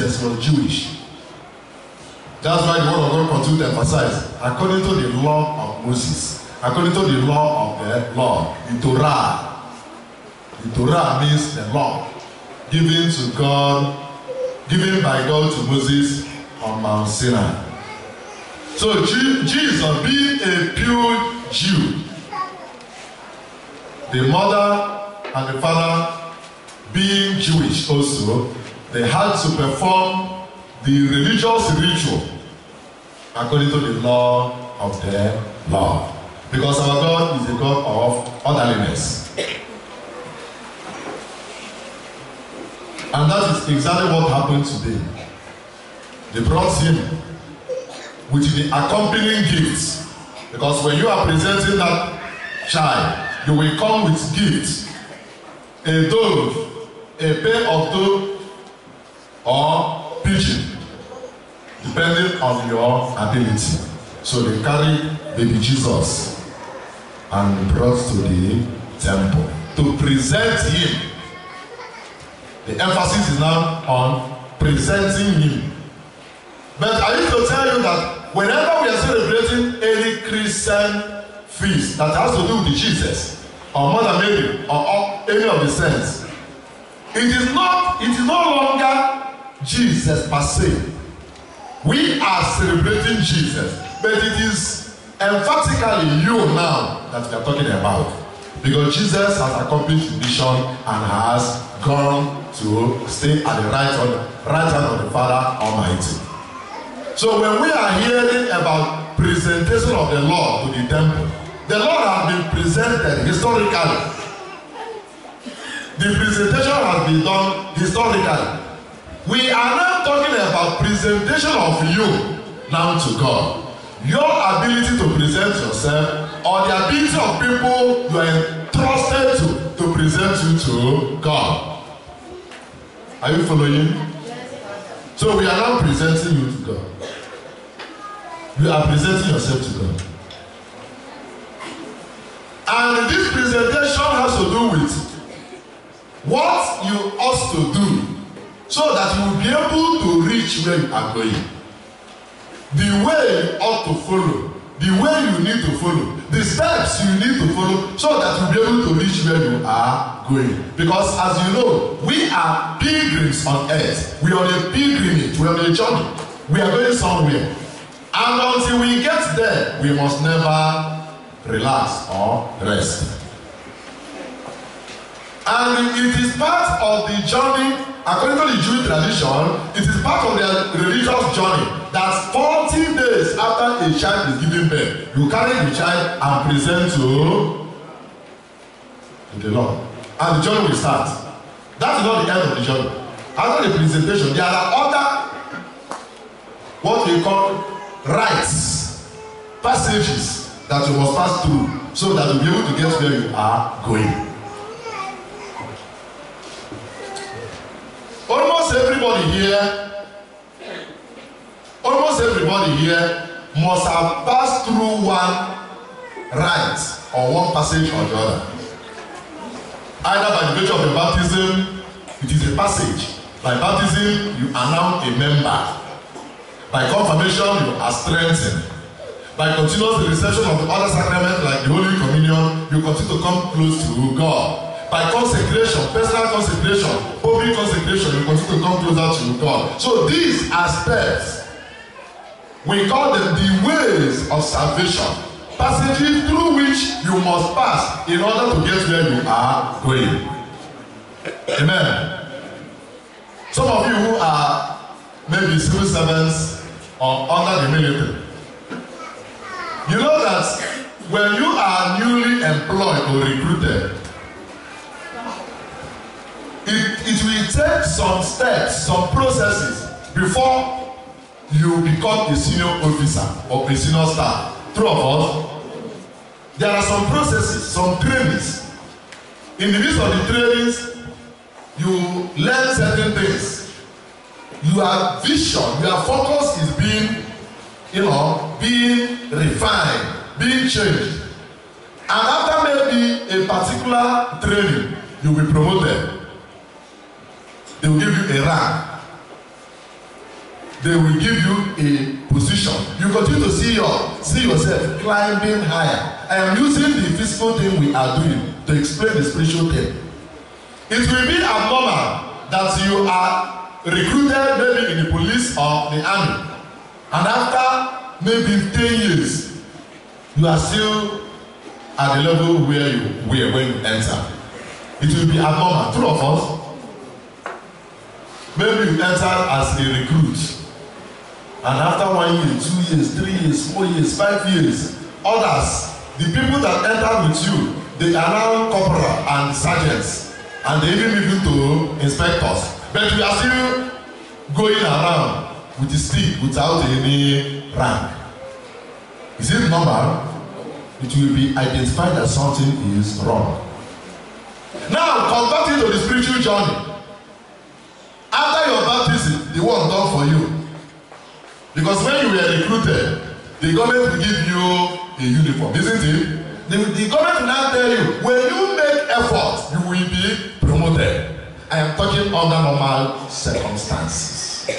Jesus was Jewish. That's why the word of God continues to emphasize, according to the law of Moses, according to the law of the law, the Torah. The Torah means the law given to God, given by God to Moses on Mount Sinai. So Jesus, being a pure Jew, the mother and the father being Jewish also, they had to perform the religious ritual according to the law of the Lord. Because our God is a God of orderliness. And that is exactly what happened today. They brought him with the accompanying gifts. Because when you are presenting that child, you will come with gifts. A dove, a pair of dove, or pigeon, depending on your ability. So they carried baby Jesus and brought to the temple to present him. The emphasis is now on presenting him. But I used to tell you that whenever we are celebrating any Christian feast that has to do with Jesus or Mother Mary or any of the saints, it is no longer Jesus per se. We are celebrating Jesus, but it is emphatically you now that we are talking about, because Jesus has accomplished the mission and has gone to stay at the right hand of the Father Almighty. So when we are hearing about presentation of the Lord to the temple, the Lord has been presented historically. The presentation has been done historically. We are now talking about presentation of you now to God. Your ability to present yourself or the ability of people you are entrusted to present you to God. Are you following? So we are now presenting you to God. You are presenting yourself to God. And this presentation has to do with what you ought to do so that you will be able to reach where you are going. The way you ought to follow, the way you need to follow, the steps you need to follow so that you'll be able to reach where you are going. Because as you know, we are pilgrims on earth. We are on a pilgrimage, we are on a journey. We are going somewhere. And until we get there, we must never relax or rest. And it is part of the journey, according to the Jewish tradition, it is part of their religious journey that 40 days after a child is given birth, you carry the child and present to the Lord. And the journey will start. That is not the end of the journey. After the presentation, there are other, what we call rites, passages that you must pass through so that you'll be able to get where you are going. Almost everybody here must have passed through one rite or one passage or the other. Either by the virtue of your baptism, it is a passage. By baptism, you are now a member. By confirmation, you are strengthened. By continuous reception of the other sacraments like the Holy Communion, you continue to come close to God. By consecration, personal consecration, public consecration, you continue to come closer to God. So these are steps. We call them the ways of salvation. Passages through which you must pass in order to get where you are going. Amen. Some of you who are maybe civil servants or under the military, you know that when you are newly employed or recruited, it will take some steps, some processes before you become a senior officer or a senior staff. True of us? There are some processes, some trainings. In the midst of the trainings, you learn certain things. Your vision, your focus is being refined, being changed. And after maybe a particular training, you will be promoted. They will give you a rank. they will give you a position. You continue to see yourself climbing higher. I am using the physical thing we are doing to explain the spiritual thing. It will be abnormal that you are recruited maybe in the police or the army, and after maybe 10 years, you are still at the level where you were when you enter. It will be abnormal. Two of us, maybe you entered as a recruit, and after 1 year, 2 years, 3 years, 4 years, 5 years, others, the people that entered with you, they are now corporal and sergeants, and they even move into inspectors. But we are still going around with the stick without any rank. Is it normal? It will be identified that something is wrong. Now, converting to the spiritual journey. After your baptism, the one done for you. Because when you were recruited, the government will give you a uniform, isn't it? The government will now tell you, when you make effort, you will be promoted. I am talking under normal circumstances.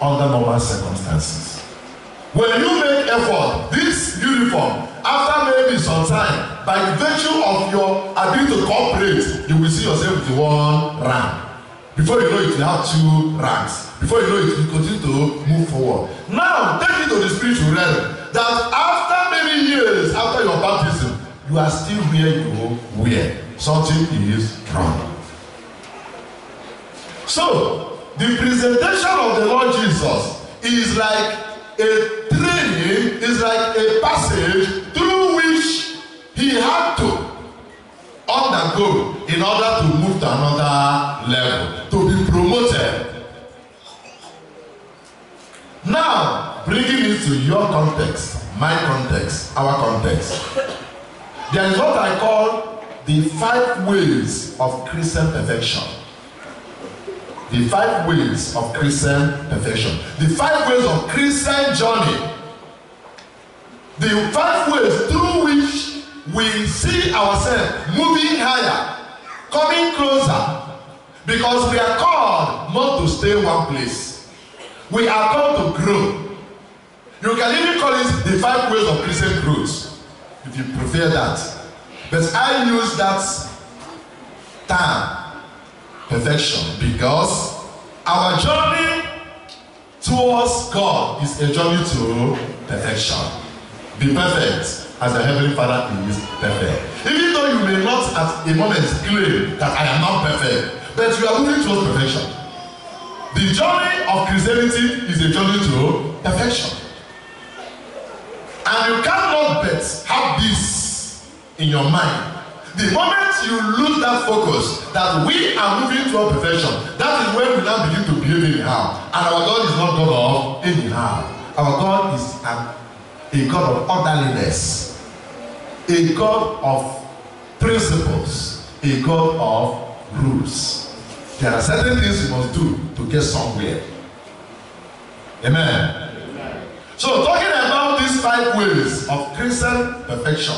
Under normal circumstances. When you make effort, this uniform, after maybe some time, by the virtue of your ability to cooperate, you will see yourself with one rank. Before you know it, you have 2 ranks. Before you know it, you continue to move forward. Now, take it to the spiritual realm. That after many years, after your baptism, you are still where you were. Something is wrong. So, the presentation of the Lord Jesus is like a training, is like a passage through which he had to undergo in order to move to another level, to be promoted. Now, bringing it to your context, my context, our context, there is what I call the 5 ways of Christian perfection. The 5 ways of Christian perfection. The 5 ways of Christian journey. The 5 ways through which we see ourselves moving higher, coming closer, because we are called not to stay one place. We are called to grow. You can even call it the 5 ways of Christian growth, if you prefer that. But I use that term, perfection, because our journey towards God is a journey to perfection. Be perfect as the Heavenly Father is perfect. Even though you may not at a moment claim that I am not perfect, but you are moving towards perfection. The journey of Christianity is a journey to perfection. And you cannot but have this in your mind. The moment you lose that focus, that we are moving toward perfection, that is when we now begin to behave anyhow. And our God is not God of anyhow. Our God is a God of orderliness, a God of principles, a God of rules. There are certain things you must do to get somewhere. Amen. So, talking about these 5 ways of Christian perfection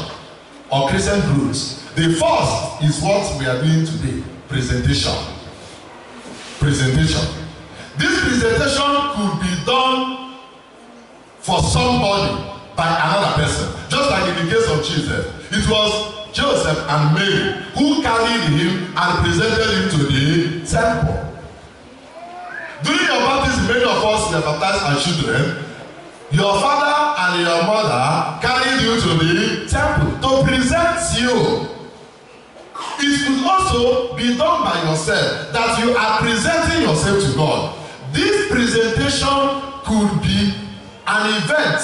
or Christian growth, the first is what we are doing today: presentation. Presentation. This presentation could be done for somebody by another person. Just like in the case of Jesus, it was Joseph and Mary who carried him and presented him to the temple. During your baptism, many of us were baptized as children. Your father and your mother carried you to the temple to present you. It could also be done by yourself, that you are presenting yourself to God. This presentation could be an event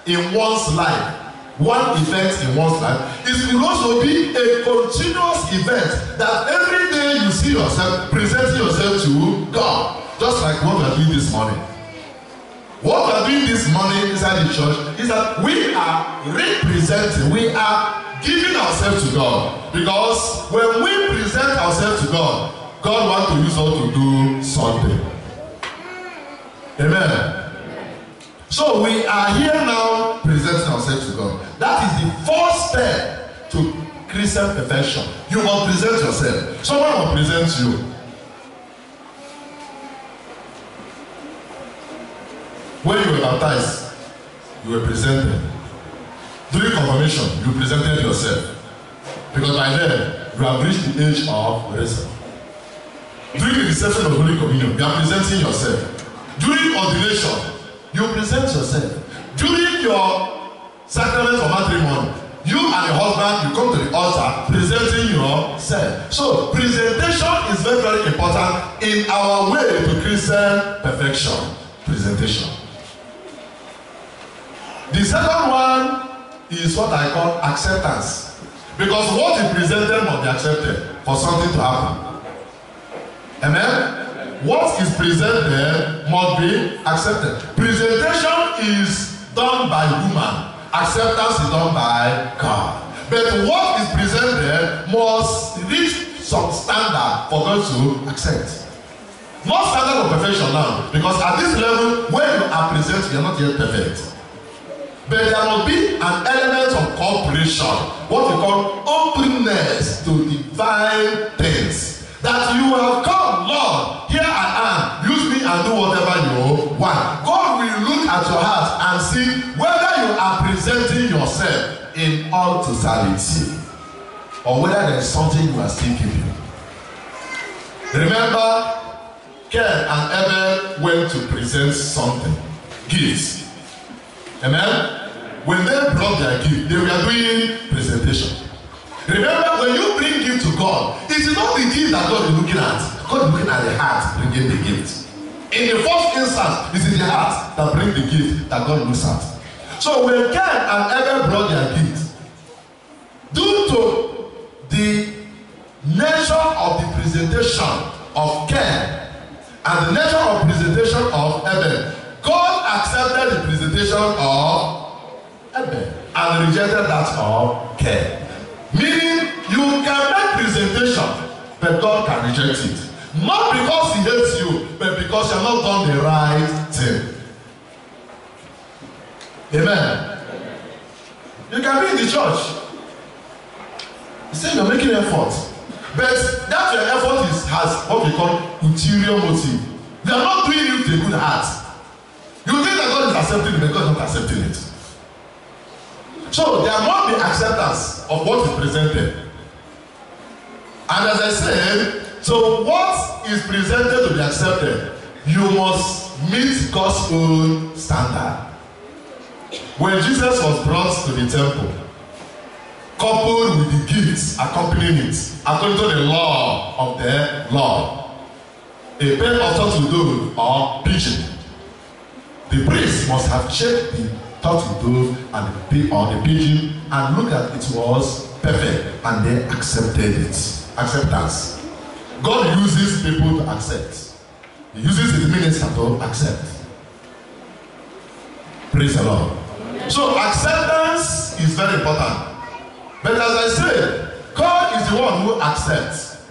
in one's life. One event in one's life. It could also be a continuous event that every day you see yourself presenting yourself to God. Just like what we are doing this morning. What we are doing this morning inside the church is that we are representing, we are giving ourselves to God. Because when we present ourselves to God, God wants to use us to do something. Amen. So we are here now presenting ourselves to God. That is the first step to Christian perfection. You must present yourself. Someone will present you. When you were baptized, you were presented. During confirmation, you presented yourself. Because by then, you have reached the age of reason. During the reception of Holy Communion, you are presenting yourself. During ordination, you present yourself. During your sacrament of matrimony, you and your husband, you come to the altar presenting yourself. So, presentation is very, very important in our way to Christian perfection. Presentation. The second one is what I call acceptance. Because what you presented must be accepted for something to happen. Amen? What is presented must be accepted. Presentation is done by human. Acceptance is done by God. But what is presented must reach some standard for God to accept. Not standard of perfection now. Because at this level, when you are presented, you are not yet perfect. But there must be an element of cooperation, what we call openness to divine things. That you have come, Lord, here I am, use me and do whatever you want. God will look at your heart and see whether you are presenting yourself in all totality or whether there is something you are still keeping. Remember, Cain and Abel went to present something, gifts. Amen? When they brought their gift, they were doing presentation. Remember, when you bring gift to God, it is not the gift that God is looking at. God is looking at the heart bringing the gift. In the first instance, it is the heart that brings the gift that God looks at. So when Cain and Abel brought their gift, due to the nature of the presentation of Cain and the nature of presentation of Abel, God accepted the presentation of Abel and rejected that of Cain. Meaning, you can make presentation, but God can reject it. Not because He hates you, but because you have not done the right thing. Amen. You can be in the church. You say you're making effort, but that your effort has what we call ulterior motive. You are not doing it with a good heart. You think that God is accepting it, but God is not accepting it. So there must be acceptance of what is presented. And as I said, so what is presented to be accepted, you must meet God's own standard. When Jesus was brought to the temple, coupled with the gifts accompanying it, according to the law of the Lord, a pair of turtle dove or pigeon, the priest must have checked the turtle dove and the pigeon and looked at it was perfect and they accepted it. Acceptance. God uses people to accept. He uses His minister to accept. Praise the Lord. So acceptance is very important. But as I said, God is the one who accepts.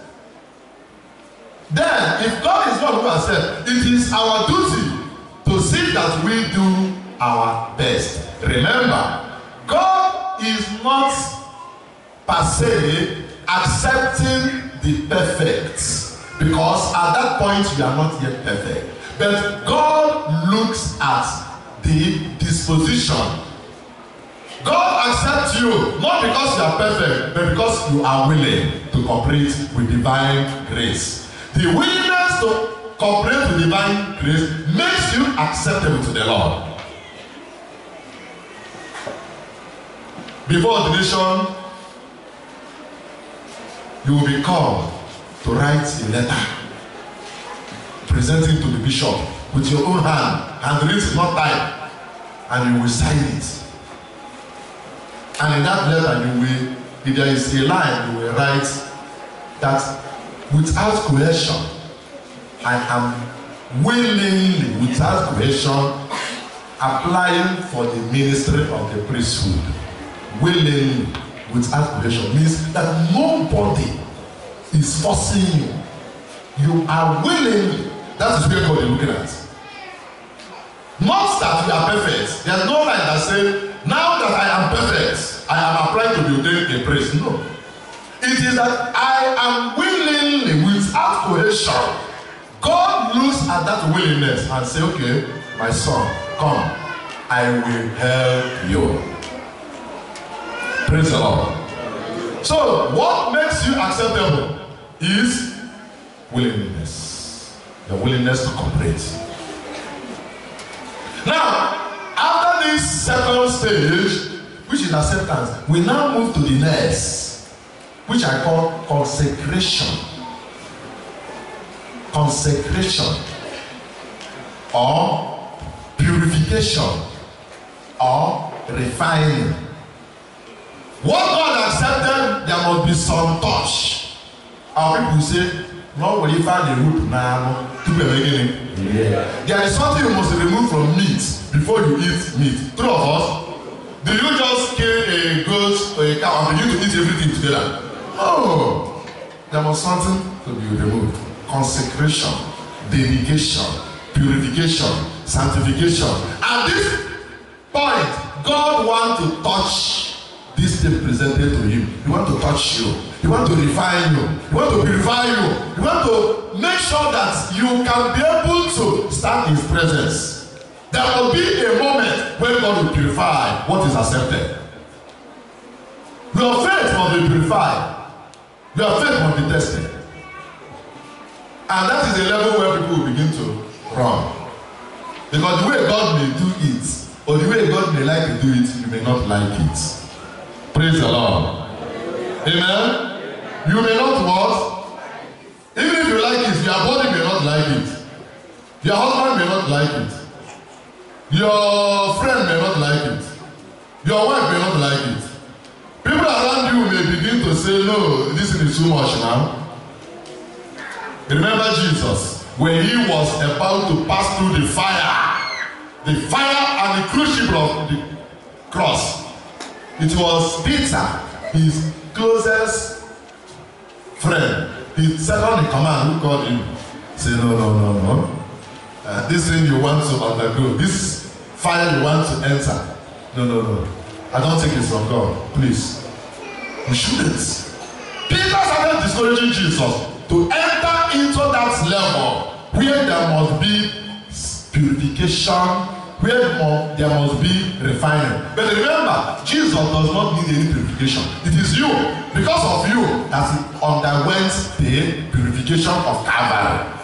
Then, if God is the one who accepts, it is our duty to see that we do our best. Remember, God is not per se accepting the perfect, because at that point you are not yet perfect. But God looks at the disposition. God accepts you not because you are perfect, but because you are willing to cooperate with divine grace. The willingness to cooperate with divine grace makes you acceptable to the Lord. Before ordination, you will be called to write a letter, presenting to the bishop with your own hand, and the written not type, and you will sign it. And in that letter, you will, if there is a line, you will write that without coercion, I am willingly, without coercion, applying for the ministry of the priesthood. Willingly, without coercion means that nobody is forcing you. You are willingly. That is where God is looking at. Not that we are perfect. There is no line that says, now that I am perfect, I am applying to be ordained a priest. No. It is that I am willingly, without coercion. God looks at that willingness and says, okay, my son, come, I will help you. Praise the Lord. So, what makes you acceptable is willingness. The willingness to cooperate. Now, after this second stage, which is acceptance, we now move to the next, which I call consecration. Consecration or purification or refining. What God accepted, there must be some touch. Our people say, no, when you find the root now, to be beginning. There is something you must remove from meat before you eat meat. True of us? Do you just kill a goat or a cow and begin to eat everything together? Oh, there was something to be removed. Consecration, dedication, purification, sanctification. At this point, God wants to touch this thing presented to him. He wants to touch you. He wants to refine you. He wants to purify you. He wants to make sure that you can be able to stand in his presence. There will be a moment when God will purify what is accepted. Your faith must be purified. Your faith must be tested. And that is the level where people will begin to run. Because the way God may do it, or the way God may like to do it, you may not like it. Praise the Lord. Amen. You may not what? Even if you like it, your body may not like it. Your husband may not like it. Your friend may not like it. Your wife may not like it. People around you may begin to say, no, this is too much now. Remember Jesus, when he was about to pass through the fire and the crucible of the cross, it was Peter, his closest friend, his second in command, who called him. Say, no. This thing you want to undergo, this fire you want to enter. No. I don't think it's from God. Please. You shouldn't. Peter started discouraging Jesus to enter into that level where there must be purification, where there must be refining. But remember, Jesus does not need any purification. It is you, because of you, that he underwent the purification of Calvary.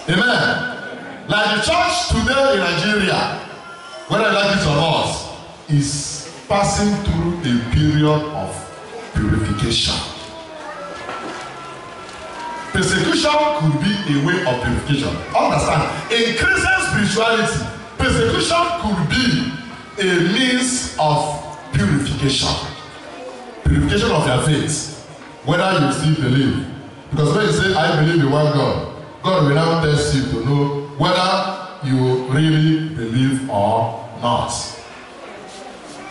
Amen. Like the church today in Nigeria, whether I like it or not, is passing through a period of purification. Persecution could be a way of purification. Understand? In Christian spirituality, persecution could be a means of purification. Purification of your faith. Whether you still believe. Because when you say, I believe in one God, God will now test you to know whether you really believe or not.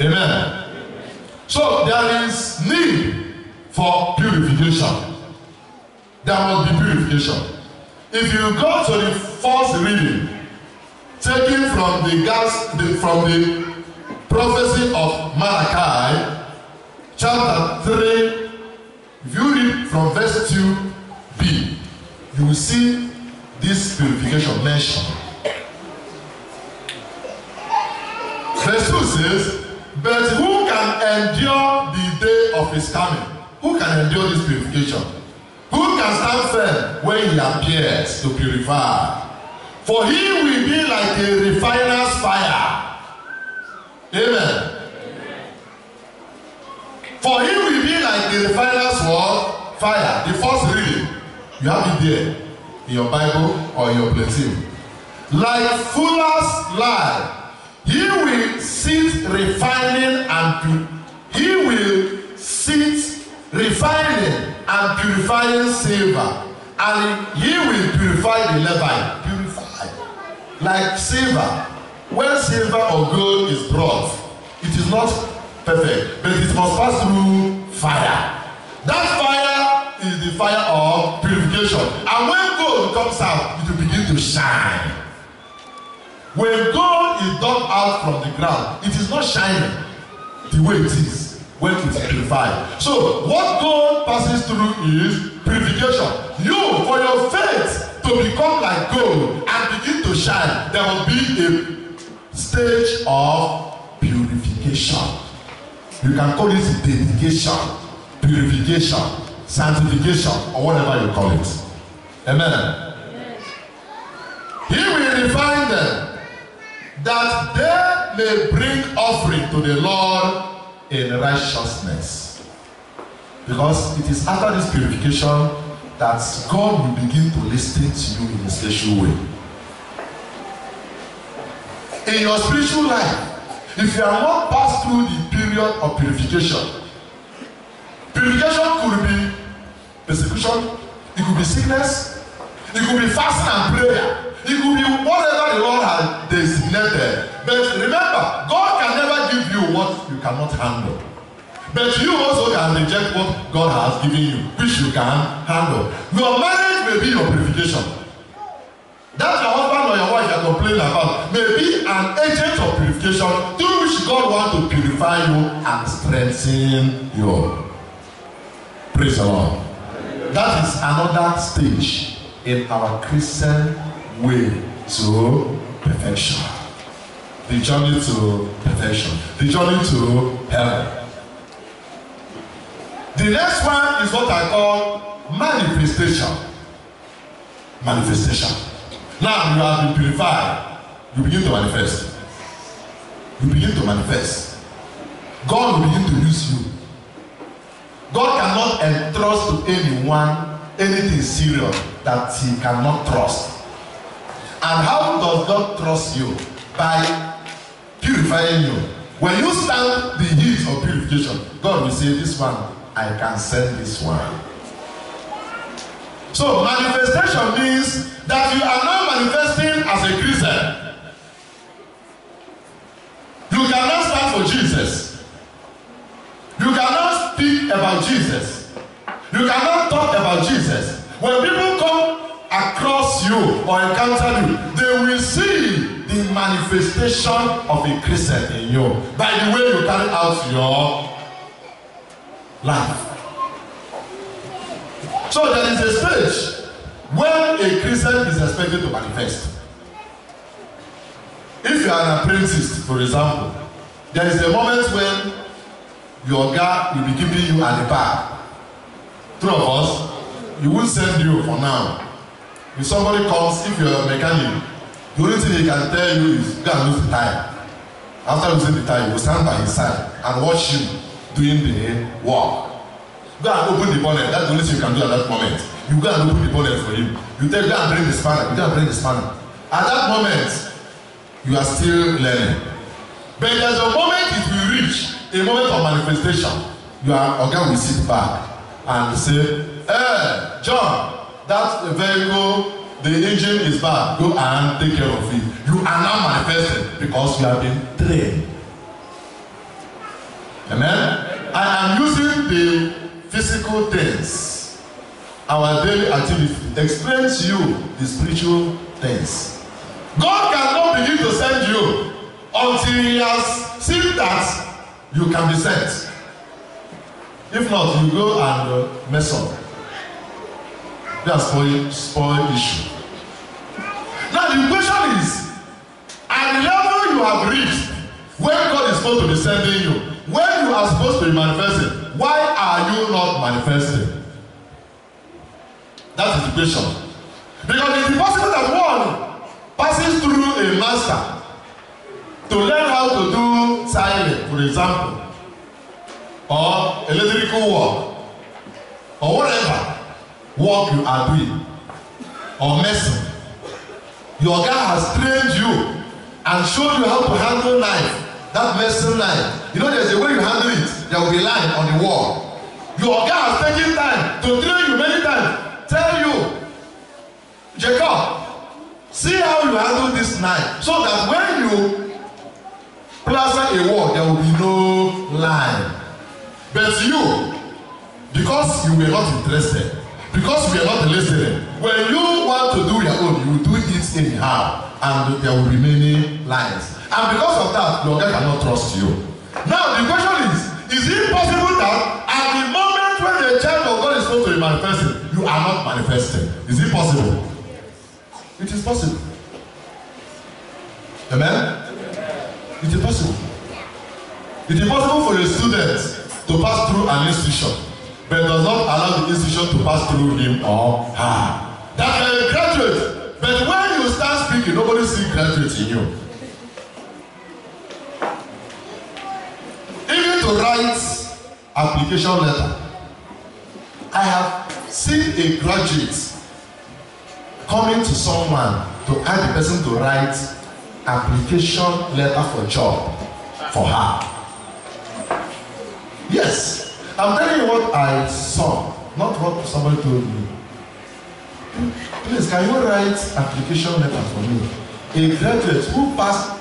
Amen. So there is need for purification. There must be purification. If you go to the first reading, taken from the prophecy of Malachi, chapter 3, if you read from verse 2b, you will see this purification mentioned. Verse 2 says, but who can endure the day of his coming? Who can endure this purification? Who can stand firm when he appears to purify? For he will be like a refiner's fire. Amen. For he will be like the refiner's what? Fire. The first reading. You have it there in your Bible or your bulletin. Like fuller's lye, he will sit refining and purifying silver, and he will purify the levite. Purify. Like silver. When silver or gold is brought, it is not perfect, but it must pass through fire. That fire is the fire of purification. And when gold comes out, it will begin to shine. When gold is dug out from the ground, it is not shining the way it is when it is purified. So what gold passes through is purification. You, for your faith to become like gold and begin to to shine, there will be a stage of purification. You can call it dedication, purification, sanctification, or whatever you call it. Amen. He will refine them, that they may bring offering to the Lord in righteousness. Because it is after this purification that God will begin to listen to you in a special way. In your spiritual life, if you have not passed through the period of purification, purification could be persecution, it could be sickness, it could be fasting and prayer, it could be whatever the Lord has designated. But remember, God can never give you what you cannot handle. But you also can reject what God has given you, which you can handle. Your marriage may be your purification. That your husband or your wife you are complaining about may be an agent of purification through which God wants to purify you and strengthen you. Praise the Lord. That is another stage in our Christian way to perfection. The journey to perfection. The journey to heaven. The next one is what I call manifestation. Manifestation. Now you have been purified. You begin to manifest. You begin to manifest. God will begin to use you. God cannot entrust to anyone anything serious that he cannot trust. And how does God trust you? By purifying you. When you stand the heat of purification, God will say, this one, I can send this one. So manifestation means that you are now manifesting as a Christian. You cannot stand for Jesus. You cannot speak about Jesus. You cannot talk about Jesus. When people come across you or encounter you, they will see the manifestation of a Christian in you by the way you carry out your life. So there is a stage when a Christian is expected to manifest. If you are an apprentice, for example, there is a moment when your guy will be giving you at the back. Two of us, he will send you for now. If somebody comes, if you are a mechanic, the only thing he can tell you is go and lose the tire. After losing the tire, you will stand by his side and watch him doing the work. Go and open the bonnet. That's the only thing you can do at that moment. You go and open the bonnet for him. You tell go and bring the spanner. You go and bring the spanner. At that moment, you are still learning. But there's a moment it will reach, a moment of manifestation. Your organ will sit back and say, hey, John, that vehicle, the engine is bad. Go and take care of it. You are now manifesting because you have been trained. Amen? I am using the physical things, our daily activity, explain to you the spiritual things. God cannot begin to send you until he has seen that you can be sent. If not, you go and mess up. That's spoil issue. Now the question is, at the level you have reached, when God is supposed to be sending you, when you are supposed to be manifesting, why are you not manifesting? That is the question. Because it is possible that one passes through a master to learn how to do tiling, for example, or electrical work, or whatever work you are doing, or medicine. Your guy has trained you and showed you how to handle knife. That medicine knife. You know there's a way you handle it. There will be line on the wall. Your guy has taken time to train you many times. Tell you, Jacob, see how you handle this knife. So that when you plaster a wall, there will be no line. But you, because you were not interested, because you were not listening, when you want to do your own, you will do it anyhow. And there will be many lines. And because of that, your guy cannot trust you. Now the question is it possible that at the moment when the child of God is supposed to be manifesting, you are not manifesting? Is it possible? It is possible. Amen? It is possible. It is possible for a student to pass through an institution, but does not allow the institution to pass through him or her. That you are a graduate, but when you start speaking, nobody sees graduate in you. Even to write application letter, I have seen a graduate coming to someone to ask the person to write application letter for job for her. Yes, I'm telling you what I saw, not what somebody told me. Please, can you write application letter for me? A graduate who passed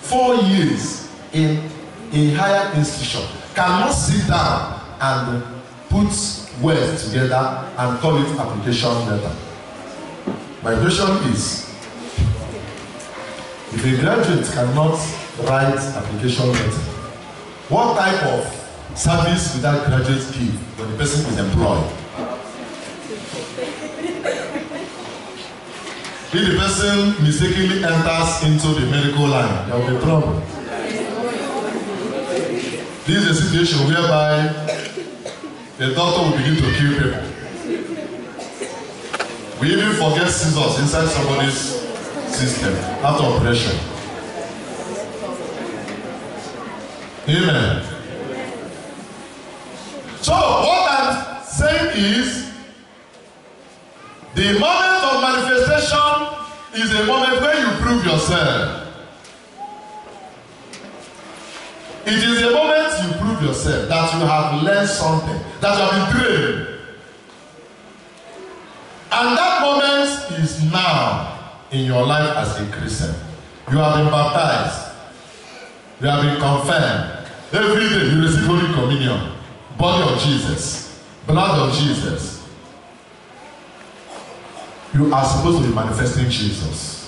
4 years in a higher institution cannot sit down and put words together and call it application letter. My question is, if a graduate cannot write application letter, what type of service will that graduate give when the person is employed? If the person mistakenly enters into the medical line, there will be trouble. This is a situation whereby the doctor will begin to kill people. We even forget scissors inside somebody's system after operation. Amen. So what I'm saying is, the moment of manifestation is a moment where you prove yourself. It is a moment you prove yourself that you have learned something, that you have been trained. And that moment is now in your life as a Christian. You have been baptized. You have been confirmed. Every day you receive Holy Communion. Body of Jesus. Blood of Jesus. You are supposed to be manifesting Jesus.